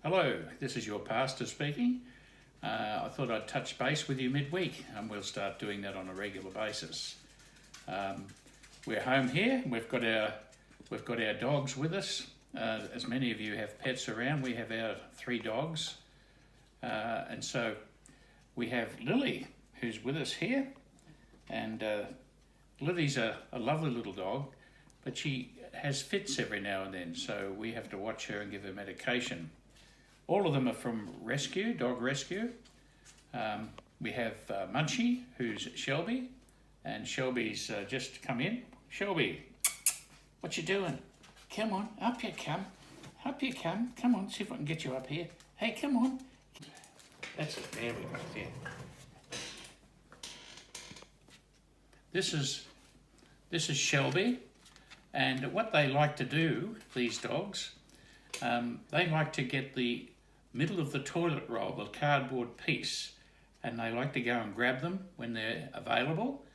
Hello, this is your pastor speaking. I thought I'd touch base with you midweek, and we'll start doing that on a regular basis. We're home here. We've got our dogs with us. As many of you have pets around, we have our 3 dogs, and so we have Lily, who's with us here, and Lily's a lovely little dog, but she has fits every now and then, so we have to watch her and give her medication. All of them are from rescue, dog rescue. We have Munchie, who's Shelby, and Shelby's just come in. Shelby, what you doing? Come on, up you come. Up you come. Come on, see if I can get you up here. Hey, come on. That's it, there we go, there. This is Shelby, and what they like to do, these dogs, they like to get the middle of the toilet roll, the cardboard piece, and they like to go and grab them when they're available,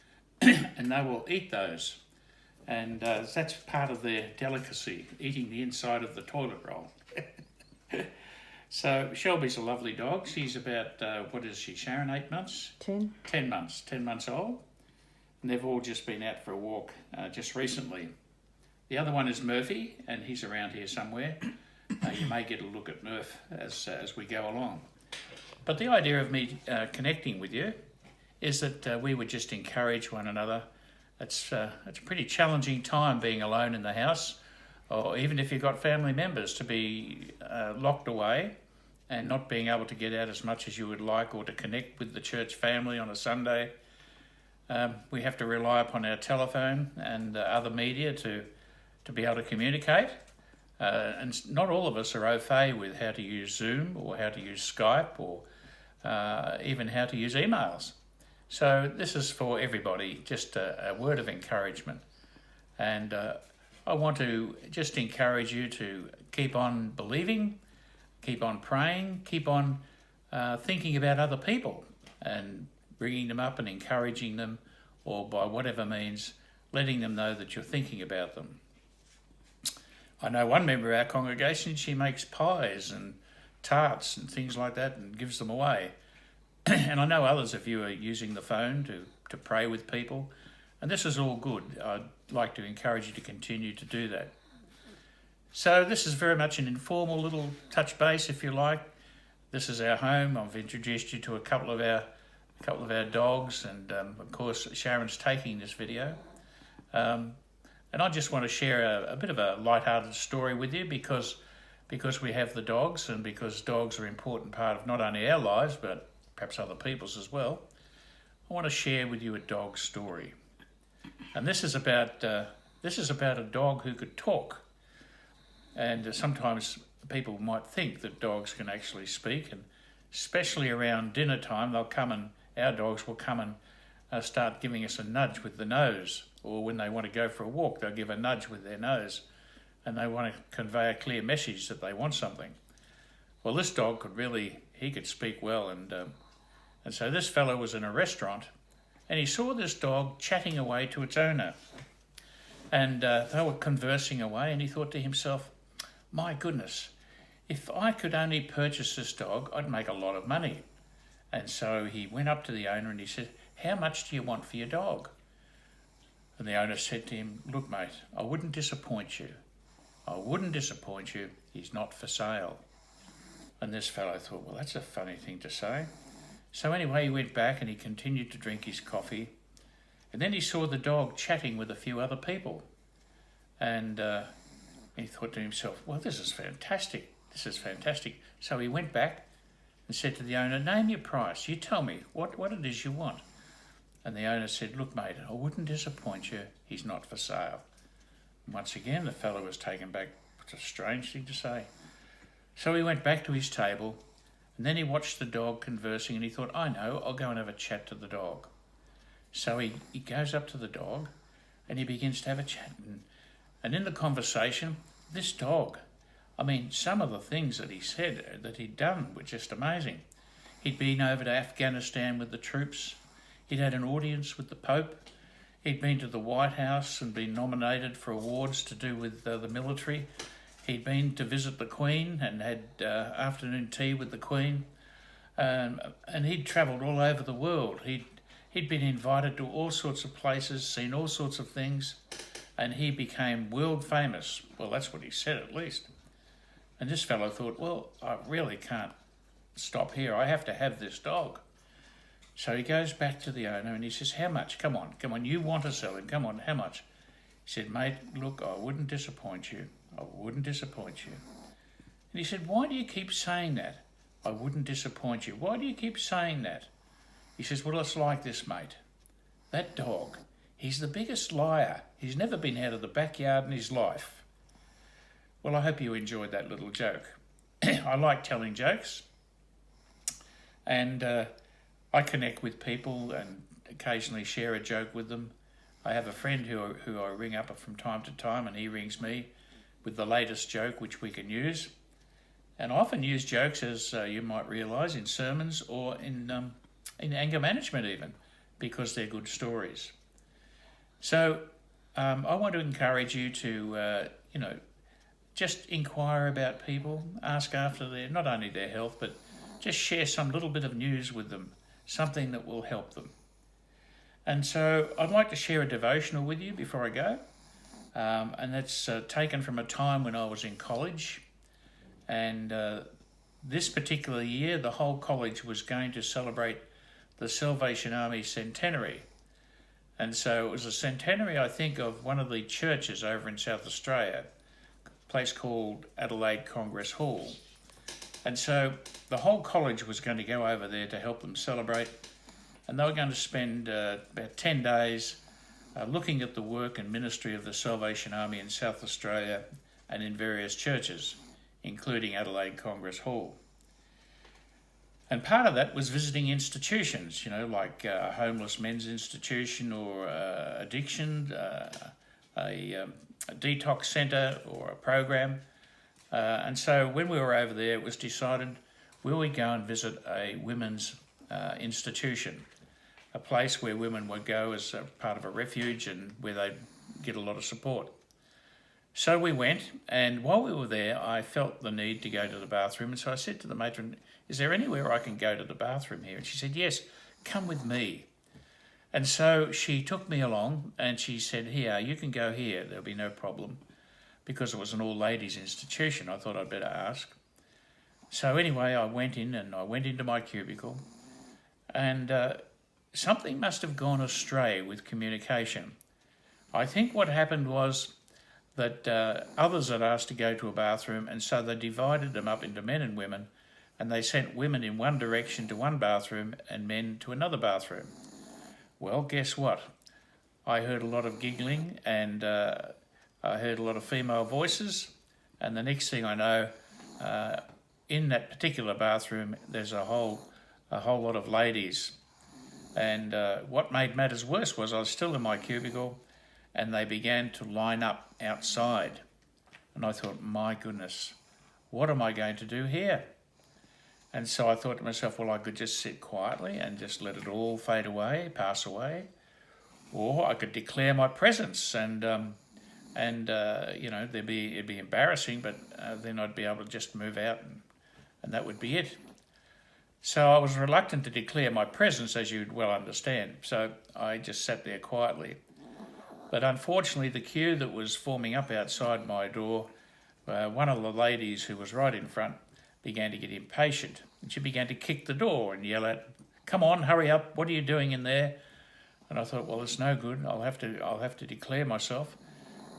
and they will eat those. And that's part of their delicacy, eating the inside of the toilet roll. So Shelby's a lovely dog. She's about, what is she, Sharon, 8 months? 10. 10 months, 10 months old. And they've all just been out for a walk just recently. The other one is Murphy, and he's around here somewhere. You may get a look at Murph as we go along. But the idea of me connecting with you is that we would just encourage one another. It's a pretty challenging time being alone in the house, or even if you've got family members, to be locked away and not being able to get out as much as you would like, or to connect with the church family on a Sunday. We have to rely upon our telephone and other media to be able to communicate. And not all of us are au fait with how to use Zoom or how to use Skype or even how to use emails. So this is for everybody, just a word of encouragement. And I want to just encourage you to keep on believing, keep on praying, keep on thinking about other people and bringing them up and encouraging them, or by whatever means, letting them know that you're thinking about them. I know one member of our congregation, she makes pies and tarts and things like that and gives them away. And I know others of you are using the phone to pray with people, and this is all good. I'd like to encourage you to continue to do that. So this is very much an informal little touch base, if you like. This is our home. I've introduced you to a couple of our dogs, and of course Sharon's taking this video. And I just want to share a bit of a light-hearted story with you because we have the dogs, and because dogs are an important part of not only our lives but perhaps other people's as well. I want to share with you a dog story, and this is about a dog who could talk. And sometimes people might think that dogs can actually speak, and especially around dinner time, our dogs will come and start giving us a nudge with the nose, or when they want to go for a walk, they'll give a nudge with their nose, and they want to convey a clear message that they want something. Well, this dog could speak well, and so this fellow was in a restaurant, and he saw this dog chatting away to its owner, and they were conversing away, and he thought to himself, my goodness, if I could only purchase this dog, I'd make a lot of money. And so he went up to the owner and he said, how much do you want for your dog? And the owner said to him, look mate, I wouldn't disappoint you. He's not for sale. And this fellow thought, well, that's a funny thing to say. So anyway, he went back and he continued to drink his coffee. And then he saw the dog chatting with a few other people. And he thought to himself, well, this is fantastic. So he went back and said to the owner, name your price. You tell me what it is you want. And the owner said, look, mate, I wouldn't disappoint you. He's not for sale. And once again, the fellow was taken back. It's a strange thing to say. So he went back to his table, and then he watched the dog conversing, and he thought, I know, I'll go and have a chat to the dog. So he goes up to the dog, and he begins to have a chat. And in the conversation, this dog, some of the things that he said, that he'd done, were just amazing. He'd been over to Afghanistan with the troops. He'd had an audience with the Pope. He'd been to the White House and been nominated for awards to do with the military. He'd been to visit the Queen and had afternoon tea with the Queen, and he'd travelled all over the world. He'd been invited to all sorts of places, seen all sorts of things, and he became world famous. Well, that's what he said at least. And this fellow thought, well, I really can't stop here. I have to have this dog. So he goes back to the owner and he says, how much? Come on, you want to sell him. Come on, how much? He said, mate, look, I wouldn't disappoint you. I wouldn't disappoint you. And he said, why do you keep saying that? I wouldn't disappoint you. Why do you keep saying that? He says, well, it's like this, mate. That dog, he's the biggest liar. He's never been out of the backyard in his life. Well, I hope you enjoyed that little joke. I like telling jokes, and I connect with people and occasionally share a joke with them. I have a friend who I ring up from time to time, and he rings me with the latest joke which we can use. And I often use jokes, as you might realise, in sermons or in anger management even, because they're good stories. So I want to encourage you to, just inquire about people, ask after not only their health, but just share some little bit of news with them, something that will help them. And so I'd like to share a devotional with you before I go. And that's taken from a time when I was in college. And this particular year, the whole college was going to celebrate the Salvation Army centenary. And so it was a centenary, I think, of one of the churches over in South Australia, a place called Adelaide Congress Hall. And so the whole college was going to go over there to help them celebrate. And they were going to spend about 10 days looking at the work and ministry of the Salvation Army in South Australia and in various churches, including Adelaide Congress Hall. And part of that was visiting institutions, like a homeless men's institution or addiction, a detox centre or a program. And so when we were over there, it was decided, will we go and visit a women's institution, a place where women would go as a part of a refuge and where they'd get a lot of support. So we went, and while we were there, I felt the need to go to the bathroom. And so I said to the matron, is there anywhere I can go to the bathroom here? And she said, yes, come with me. And so she took me along and she said, here, you can go here. There'll be no problem. Because it was an all-ladies institution, I thought I'd better ask. So anyway, I went in and I went into my cubicle, and something must have gone astray with communication. I think what happened was that others had asked to go to a bathroom, and so they divided them up into men and women, and they sent women in one direction to one bathroom and men to another bathroom. Well, guess what? I heard a lot of giggling, and I heard a lot of female voices, and the next thing I know, in that particular bathroom, there's a whole lot of ladies. And what made matters worse was I was still in my cubicle, and they began to line up outside. And I thought, my goodness, what am I going to do here? And so I thought to myself, well, I could just sit quietly and just let it all fade away, pass away, or I could declare my presence and it'd be embarrassing, but then I'd be able to just move out and that would be it. So I was reluctant to declare my presence, as you'd well understand. So I just sat there quietly. But unfortunately, the queue that was forming up outside my door, one of the ladies who was right in front began to get impatient. And she began to kick the door and yell out, come on, hurry up, what are you doing in there? And I thought, well, it's no good, I'll have to declare myself.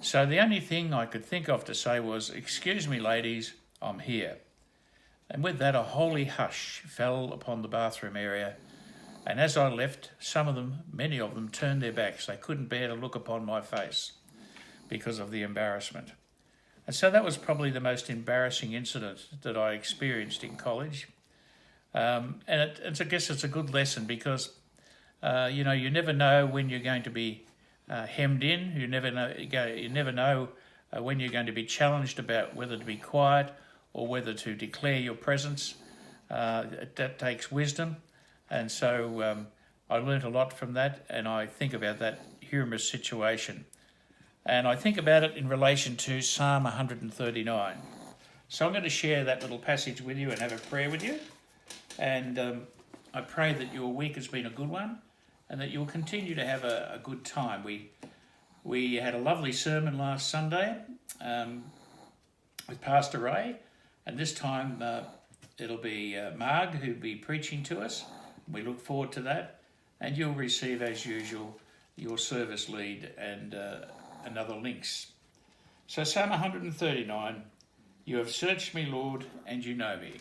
So the only thing I could think of to say was, excuse me, ladies, I'm here. And with that, a holy hush fell upon the bathroom area. And as I left, many of them turned their backs. They couldn't bear to look upon my face because of the embarrassment. And so that was probably the most embarrassing incident that I experienced in college. I guess it's a good lesson because, you never know when you're going to be hemmed in. You never know when you're going to be challenged about whether to be quiet or whether to declare your presence. That takes wisdom. And so I learnt a lot from that, and I think about that humorous situation And I think about it in relation to Psalm 139. So I'm going to share that little passage with you and have a prayer with you. And I pray that your week has been a good one and that you'll continue to have a good time. We had a lovely sermon last Sunday with Pastor Ray, and this time it'll be Marg who'll be preaching to us. We look forward to that, and you'll receive, as usual, your service lead and other links. So Psalm 139, you have searched me, Lord, and you know me.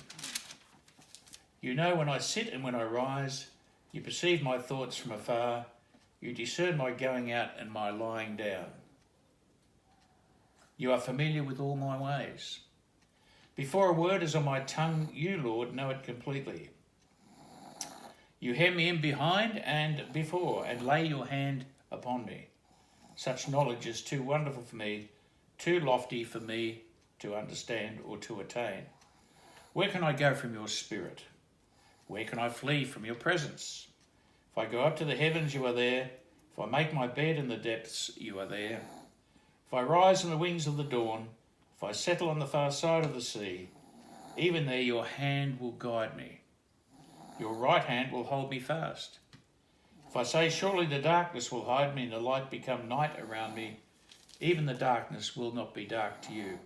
You know when I sit and when I rise. You perceive my thoughts from afar. You discern my going out and my lying down. You are familiar with all my ways. Before a word is on my tongue, you, Lord, know it completely. You hem me in behind and before, and lay your hand upon me. Such knowledge is too wonderful for me, too lofty for me to understand or to attain. Where can I go from your spirit? Where can I flee from your presence? If I go up to the heavens, you are there. If I make my bed in the depths, you are there. If I rise on the wings of the dawn, if I settle on the far side of the sea, even there your hand will guide me. Your right hand will hold me fast. If I say, surely the darkness will hide me and the light become night around me, even the darkness will not be dark to you.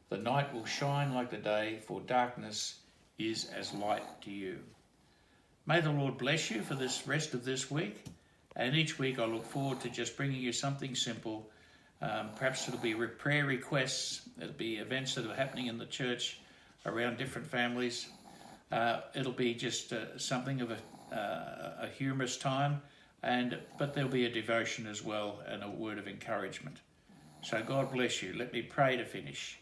The night will shine like the day, for darkness is as light to you. May the Lord bless you for this rest of this week, and each week I look forward to just bringing you something simple. Perhaps it'll be prayer requests, it'll be events that are happening in the church around different families. It'll be just something of a humorous time, but there'll be a devotion as well and a word of encouragement. So God bless you. Let me pray to finish.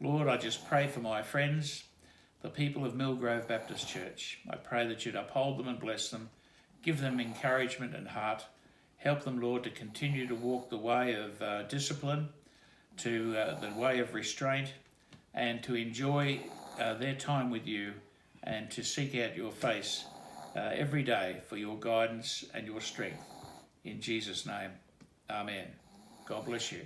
Lord, I just pray for my friends, the people of Millgrove Baptist Church. I pray that you'd uphold them and bless them, give them encouragement and heart. Help them, Lord, to continue to walk the way of discipline, to the way of restraint, and to enjoy their time with you and to seek out your face every day for your guidance and your strength. In Jesus' name, amen. God bless you.